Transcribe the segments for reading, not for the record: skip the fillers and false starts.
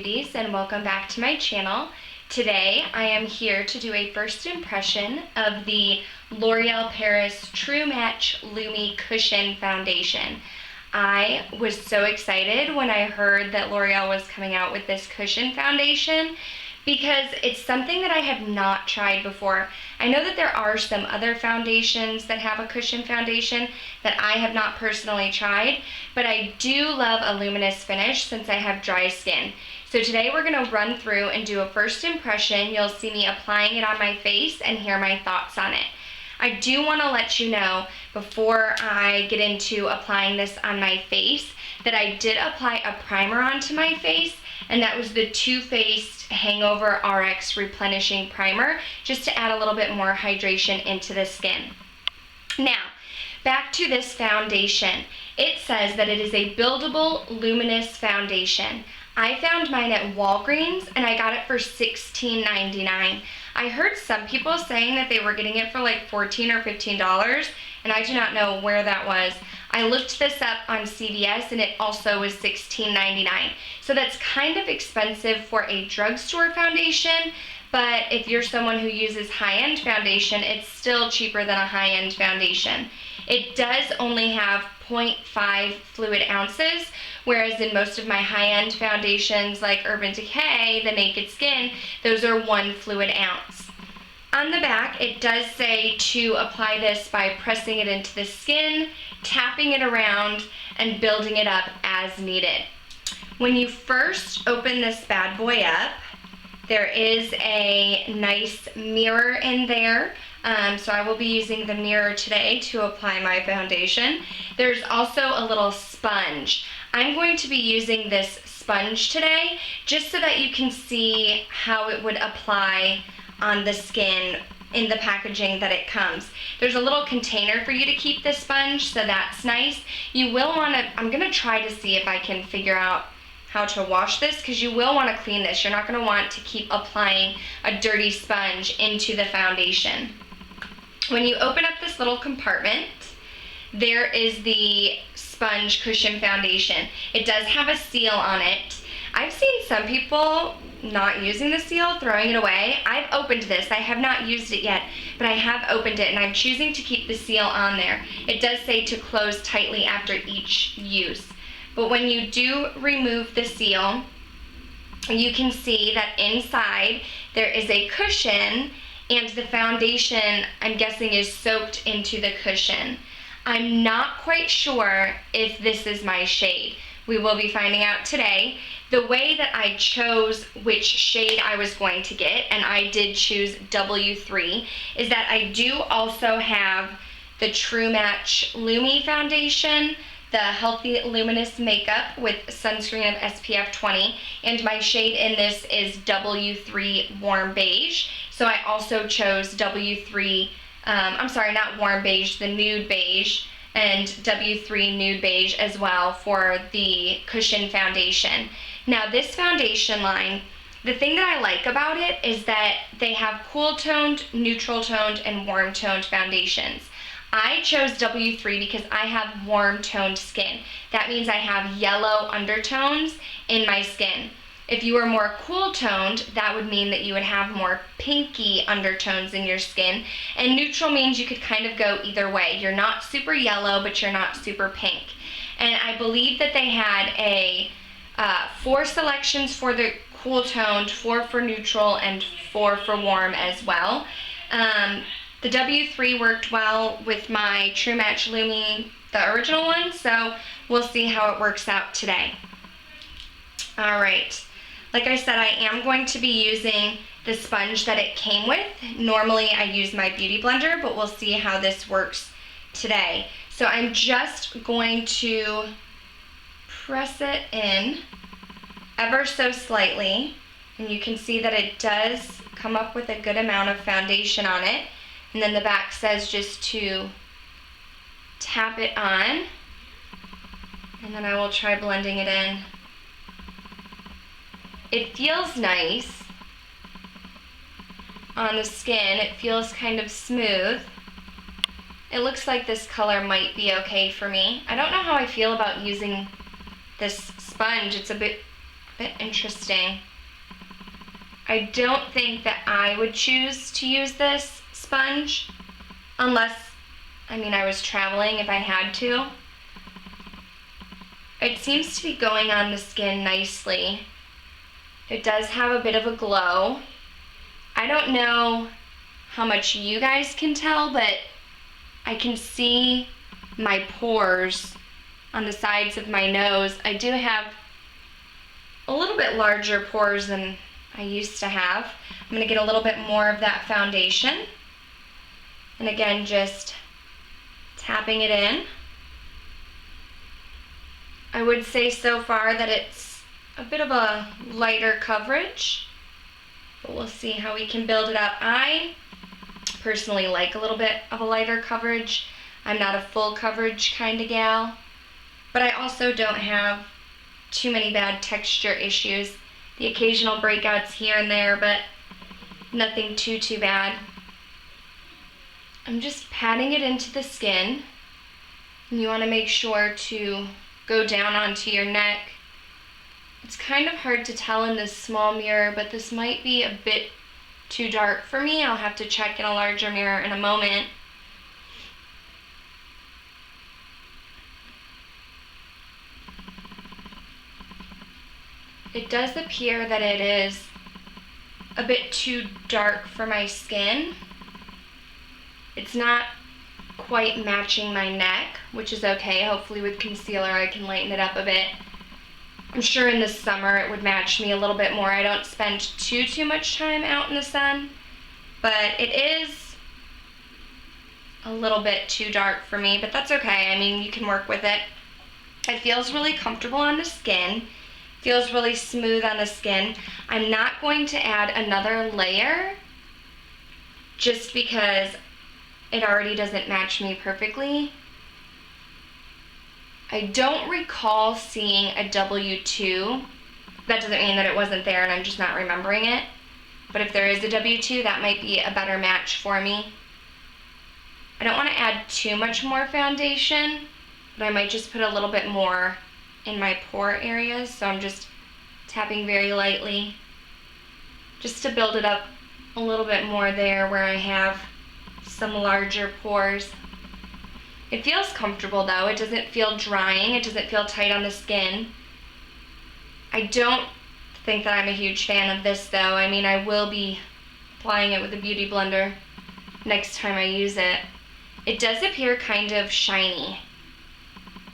beauties, and welcome back to my channel. Today I am here to do a first impression of the L'Oreal Paris True Match Lumi Cushion Foundation. I was so excited when I heard that L'Oreal was coming out with this cushion foundation because it's something that I have not tried before. I know that there are some other foundations that have a cushion foundation that I have not personally tried, but I do love a luminous finish since I have dry skin. So today we're gonna run through and do a first impression. You'll see me applying it on my face and hear my thoughts on it. I do wanna let you know before I get into applying this on my face that I did apply a primer onto my face, and that was the Too Faced Hangover RX Replenishing Primer, just to add a little bit more hydration into the skin. Now, back to this foundation. It says that it is a buildable luminous foundation. I found mine at Walgreens and I got it for $16.99. I heard some people saying that they were getting it for like $14 or $15, and I do not know where that was. I looked this up on CVS and it also was $16.99. So that's kind of expensive for a drugstore foundation, but if you're someone who uses high-end foundation, it's still cheaper than a high-end foundation. It does only have 0.5 fluid ounces, whereas in most of my high-end foundations like Urban Decay, the Naked Skin, those are 1 fluid ounce. On the back, it does say to apply this by pressing it into the skin, tapping it around, and building it up as needed. When you first open this bad boy up, there is a nice mirror in there. So I will be using the mirror today to apply my foundation. There's also a little sponge. I'm going to be using this sponge today just so that you can see how it would apply on the skin in the packaging that it comes. There's a little container for you to keep the sponge, so that's nice. You will want to, I'm going to try to see if I can figure out how to wash this, because you will want to clean this. You're not going to want to keep applying a dirty sponge into the foundation. When you open up this little compartment, there is the sponge cushion foundation. It does have a seal on it. I've seen some people not using the seal, throwing it away. I've opened this. I have not used it yet, but I have opened it and I'm choosing to keep the seal on there. It does say to close tightly after each use. But when you do remove the seal, you can see that inside there is a cushion, and the foundation, I'm guessing, is soaked into the cushion. I'm not quite sure if this is my shade. We will be finding out today. The way that I chose which shade I was going to get, and I did choose W3, is that I do also have the True Match Lumi foundation, the Healthy Luminous Makeup with sunscreen of SPF 20, and my shade in this is W3 Warm Beige. So I also chose W3, I'm sorry, not Warm Beige, the Nude Beige, and W3 Nude Beige as well for the cushion foundation. Now this foundation line, the thing that I like about it is that they have cool toned, neutral toned, and warm toned foundations. I chose W3 because I have warm toned skin. That means I have yellow undertones in my skin. If you were more cool toned, that would mean that you would have more pinky undertones in your skin. And neutral means you could kind of go either way. You're not super yellow, but you're not super pink. And I believe that they had a 4 selections for the cool toned, 4 for neutral, and 4 for warm as well. The W3 worked well with my True Match Lumi, the original one, so we'll see how it works out today. Alright, like I said, I am going to be using the sponge that it came with. Normally I use my beauty blender, but we'll see how this works today. So I'm just going to press it in ever so slightly, and you can see that it does come up with a good amount of foundation on it. And then the back says just to tap it on, and then I will try blending it in. It feels nice on the skin. It feels kind of smooth. It looks like this color might be okay for me. I don't know how I feel about using this sponge. It's a bit bit interesting. I don't think that I would choose to use this sponge unless, I was traveling if I had to. It seems to be going on the skin nicely. It does have a bit of a glow. I don't know how much you guys can tell, but I can see my pores on the sides of my nose. I do have a little bit larger pores than I used to have. I'm going to get a little bit more of that foundation. And again, just tapping it in. I would say so far that it's a bit of a lighter coverage, but we'll see how we can build it up. I personally like a little bit of a lighter coverage. I'm not a full coverage kind of gal, but I also don't have too many bad texture issues. The occasional breakouts here and there, but nothing too bad. I'm just patting it into the skin, and you want to make sure to go down onto your neck. It's kind of hard to tell in this small mirror, but this might be a bit too dark for me. I'll have to check in a larger mirror in a moment. It does appear that it is a bit too dark for my skin. It's not quite matching my neck, which is okay. Hopefully with concealer I can lighten it up a bit. I'm sure in the summer it would match me a little bit more. I don't spend too much time out in the sun, but it is a little bit too dark for me, but that's okay. You can work with it. It feels really comfortable on the skin. Feels really smooth on the skin. I'm not going to add another layer just because it already doesn't match me perfectly. I don't recall seeing a W2. That doesn't mean that it wasn't there and I'm just not remembering it. But if there is a W2, that might be a better match for me. I don't want to add too much more foundation, but I might just put a little bit more in my pore areas. So I'm just tapping very lightly just to build it up a little bit more there where I have some larger pores. It feels comfortable though. It doesn't feel drying. It doesn't feel tight on the skin. I don't think that I'm a huge fan of this though. I will be applying it with a beauty blender next time I use it. It does appear kind of shiny.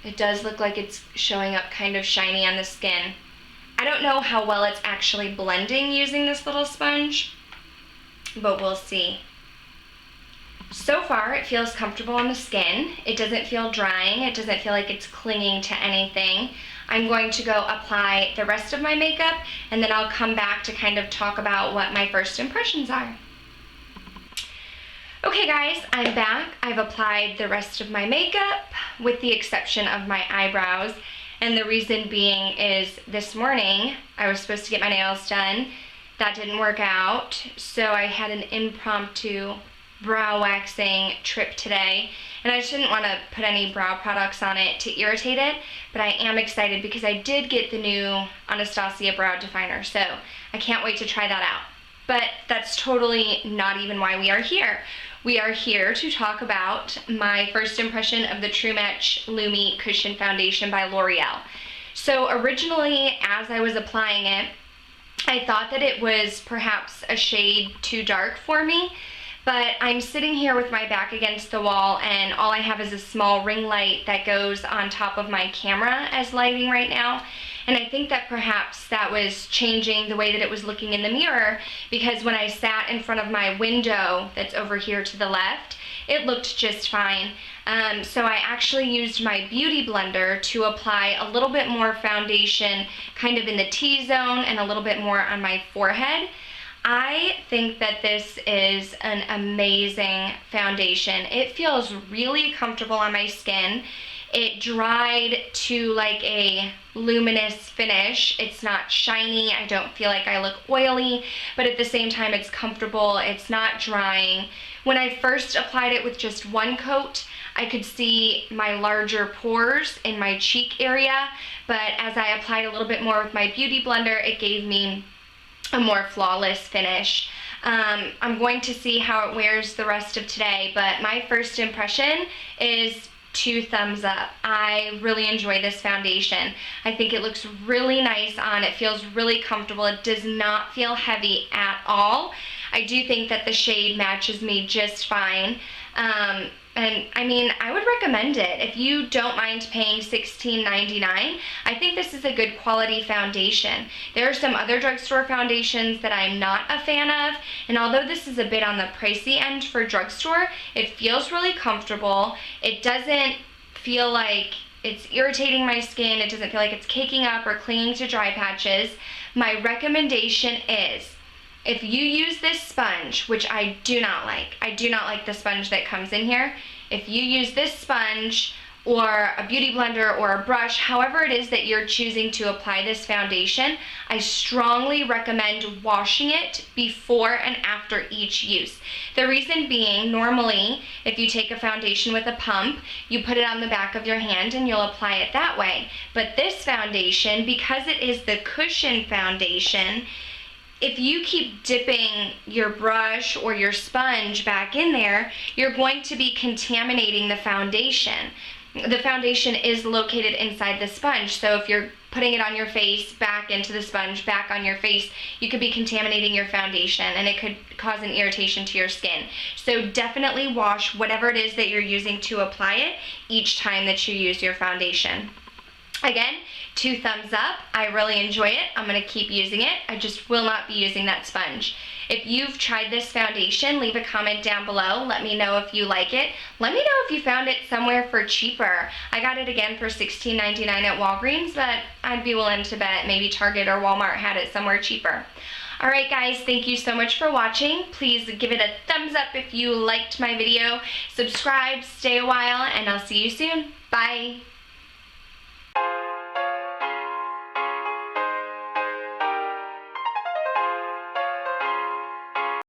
It does look like it's showing up kind of shiny on the skin. I don't know how well it's actually blending using this little sponge, but we'll see. So far, it feels comfortable on the skin. It doesn't feel drying. It doesn't feel like it's clinging to anything. I'm going to go apply the rest of my makeup, and then I'll come back to kind of talk about what my first impressions are. Okay guys, I'm back. I've applied the rest of my makeup with the exception of my eyebrows, and the reason being is this morning I was supposed to get my nails done. That didn't work out, so I had an impromptu brow waxing trip today, and I just didn't want to put any brow products on it to irritate it, but I am excited because I did get the new Anastasia brow definer, so I can't wait to try that out. But that's totally not even why we are here. We are here to talk about my first impression of the True Match Lumi Cushion Foundation by L'Oreal. So originally, as I was applying it, I thought that it was perhaps a shade too dark for me, but I'm sitting here with my back against the wall and all I have is a small ring light that goes on top of my camera as lighting right now. And I think that perhaps that was changing the way that it was looking in the mirror, because when I sat in front of my window that's over here to the left, it looked just fine. So I actually used my beauty blender to apply a little bit more foundation kind of in the T-zone and a little bit more on my forehead. I think that this is an amazing foundation. It feels really comfortable on my skin. It dried to like a luminous finish. It's not shiny. I don't feel like I look oily, but at the same time it's comfortable. It's not drying. When I first applied it with just one coat, I could see my larger pores in my cheek area, but as I applied a little bit more with my beauty blender, it gave me a more flawless finish. I'm going to see how it wears the rest of today, but my first impression is 2 thumbs up. I really enjoy this foundation. I think it looks really nice on. It feels really comfortable. It does not feel heavy at all. I do think that the shade matches me just fine. And I mean, I would recommend it. If you don't mind paying $16.99, I think this is a good quality foundation. There are some other drugstore foundations that I'm not a fan of, and although this is a bit on the pricey end for drugstore, it feels really comfortable. It doesn't feel like it's irritating my skin. It doesn't feel like it's caking up or clinging to dry patches. My recommendation is, if you use this sponge, which I do not like the sponge that comes in here. If you use this sponge or a beauty blender or a brush, however it is that you're choosing to apply this foundation, I strongly recommend washing it before and after each use. The reason being, normally, if you take a foundation with a pump, you put it on the back of your hand and you'll apply it that way. But this foundation, because it is the cushion foundation, if you keep dipping your brush or your sponge back in there, you're going to be contaminating the foundation. The foundation is located inside the sponge, so if you're putting it on your face, back into the sponge, back on your face, you could be contaminating your foundation and it could cause an irritation to your skin. So definitely wash whatever it is that you're using to apply it each time that you use your foundation. Again, 2 thumbs up. I really enjoy it. I'm going to keep using it. I just will not be using that sponge. If you've tried this foundation, leave a comment down below. Let me know if you like it. Let me know if you found it somewhere for cheaper. I got it again for $16.99 at Walgreens, but I'd be willing to bet maybe Target or Walmart had it somewhere cheaper. Alright guys, thank you so much for watching. Please give it a thumbs up if you liked my video. Subscribe, stay a while, and I'll see you soon. Bye!